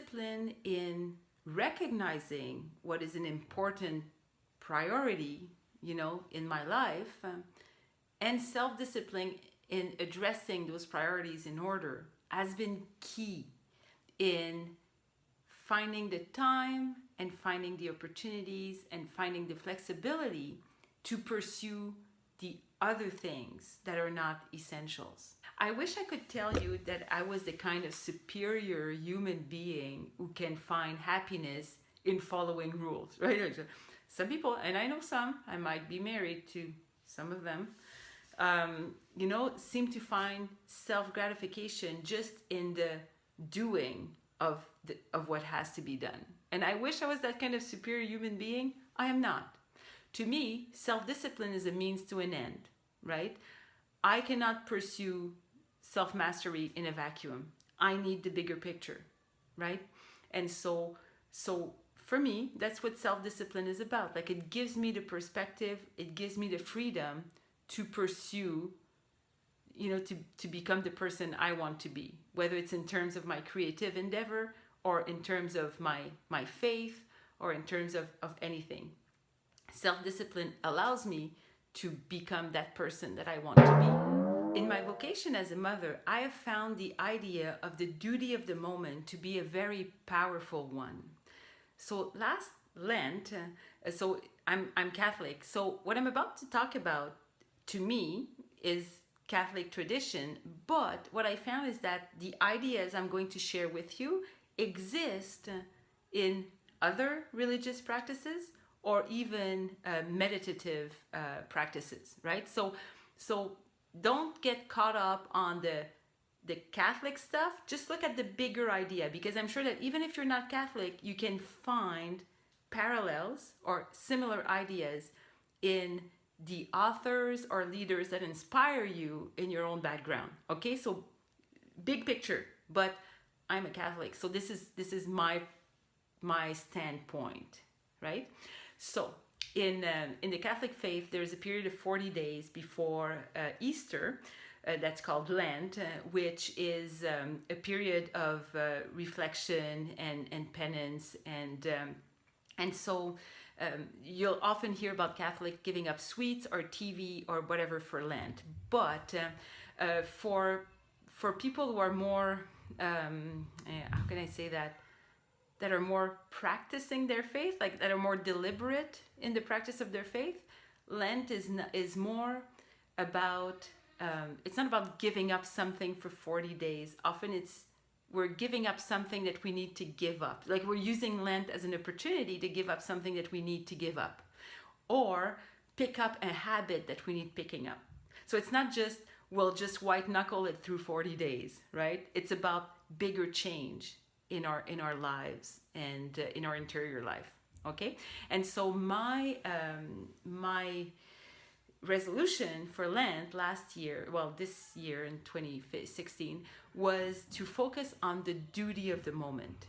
self-discipline in recognizing what is an important priority, in my life, and self-discipline in addressing those priorities in order has been key in finding the time and finding the opportunities and finding the flexibility to pursue the other things that are not essentials. I wish I could tell you that I was the kind of superior human being who can find happiness in following rules, right? Some people, and I know some, I might be married to some of them, seem to find self-gratification just in the doing of what has to be done. And I wish I was that kind of superior human being. I am not. To me, self-discipline is a means to an end, right? I cannot pursue self-mastery in a vacuum. I need the bigger picture, right? And so for me, that's what self-discipline is about. Like, it gives me the perspective, it gives me the freedom to pursue, to become the person I want to be, whether it's in terms of my creative endeavor or in terms of my faith or in terms of anything. Self-discipline allows me to become that person that I want to be. In my vocation as a mother, I have found the idea of the duty of the moment to be a very powerful one. So last Lent, so I'm Catholic. So what I'm about to talk about, to me, is Catholic tradition. But what I found is that the ideas I'm going to share with you exist in other religious practices or even meditative practices, right? So don't get caught up on the Catholic stuff. Just look at the bigger idea, because I'm sure that even if you're not Catholic, you can find parallels or similar ideas in the authors or leaders that inspire you in your own background. Okay, so big picture, but I'm a Catholic, so this is my standpoint, right? So in the Catholic faith, there's a period of 40 days before Easter that's called Lent, which is a period of reflection and penance, and so you'll often hear about Catholic giving up sweets or TV or whatever for Lent. But for people who are more, how can I say that are more practicing their faith, like that are more deliberate in the practice of their faith, Lent is more about, it's not about giving up something for 40 days. Often we're giving up something that we need to give up. Like, we're using Lent as an opportunity to give up something that we need to give up, or pick up a habit that we need picking up. So it's not just, we'll just white knuckle it through 40 days, right? It's about bigger change in our lives and in our interior life. Okay, and so my resolution for Lent this year in 2016, was to focus on the duty of the moment.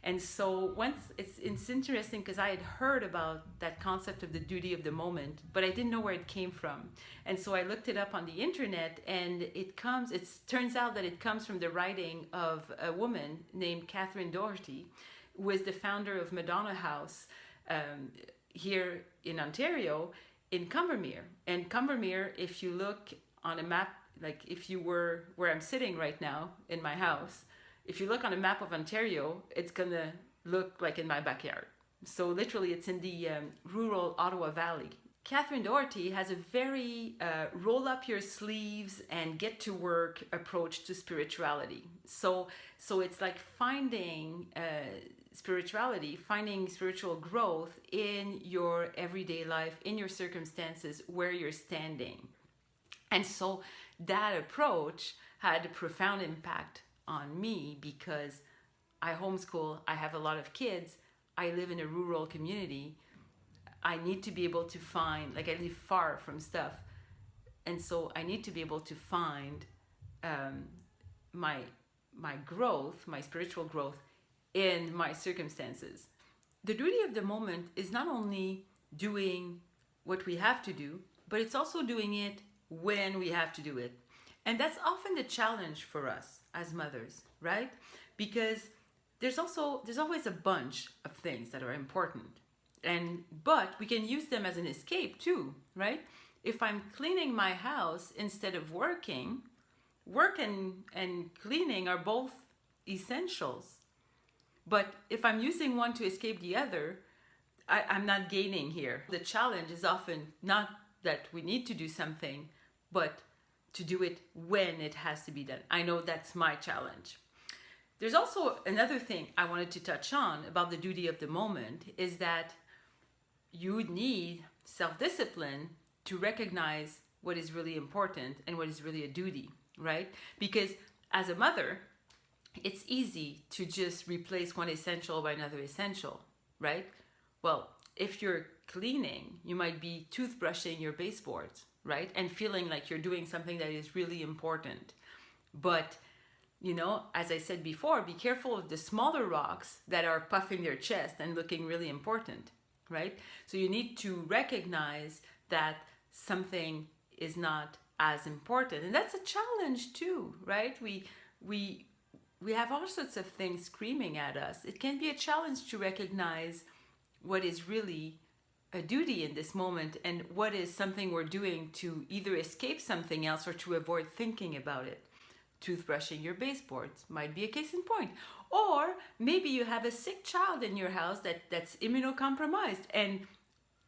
And so it's interesting, because I had heard about that concept of the duty of the moment, but I didn't know where it came from. And so I looked it up on the internet, and it turns out that it comes from the writing of a woman named Catherine Doherty, who is the founder of Madonna House here in Ontario, in Combermere. And Combermere, if you look on a map, like if you were where I'm sitting right now in my house, if you look on a map of Ontario, it's gonna look like in my backyard. So literally, it's in the rural Ottawa Valley. Catherine Doherty has a very roll up your sleeves and get to work approach to spirituality. So it's like finding spirituality, finding spiritual growth in your everyday life, in your circumstances, where you're standing. And so that approach had a profound impact on me, because I homeschool, I have a lot of kids, I live in a rural community, I need to be able to find, like, I live far from stuff, and so I need to be able to find my growth, my spiritual growth, in my circumstances. The duty of the moment is not only doing what we have to do, but it's also doing it when we have to do it. And that's often the challenge for us as mothers, right? Because there's always a bunch of things that are important, but we can use them as an escape too, right? If I'm cleaning my house instead of working, work and cleaning are both essentials. But if I'm using one to escape the other, I'm not gaining here. The challenge is often not that we need to do something, but to do it when it has to be done. I know that's my challenge. There's also another thing I wanted to touch on about the duty of the moment, is that you need self-discipline to recognize what is really important and what is really a duty, right? Because as a mother, it's easy to just replace one essential by another essential, right? Well, if you're cleaning, you might be toothbrushing your baseboards, right? And feeling like you're doing something that is really important. But, as I said before, be careful of the smaller rocks that are puffing their chest and looking really important, right? So you need to recognize that something is not as important. And that's a challenge too, right? We have all sorts of things screaming at us. It can be a challenge to recognize what is really a duty in this moment and what is something we're doing to either escape something else or to avoid thinking about it. Toothbrushing your baseboards might be a case in point. Or maybe you have a sick child in your house that's immunocompromised, and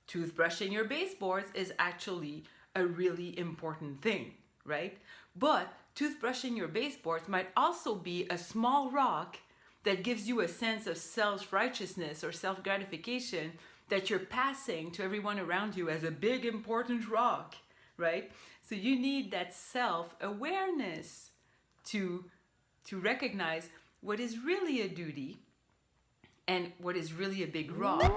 toothbrushing your baseboards is actually a really important thing, right? But toothbrushing your baseboards might also be a small rock that gives you a sense of self-righteousness or self-gratification that you're passing to everyone around you as a big important rock, right? So you need that self-awareness to recognize what is really a duty and what is really a big rock.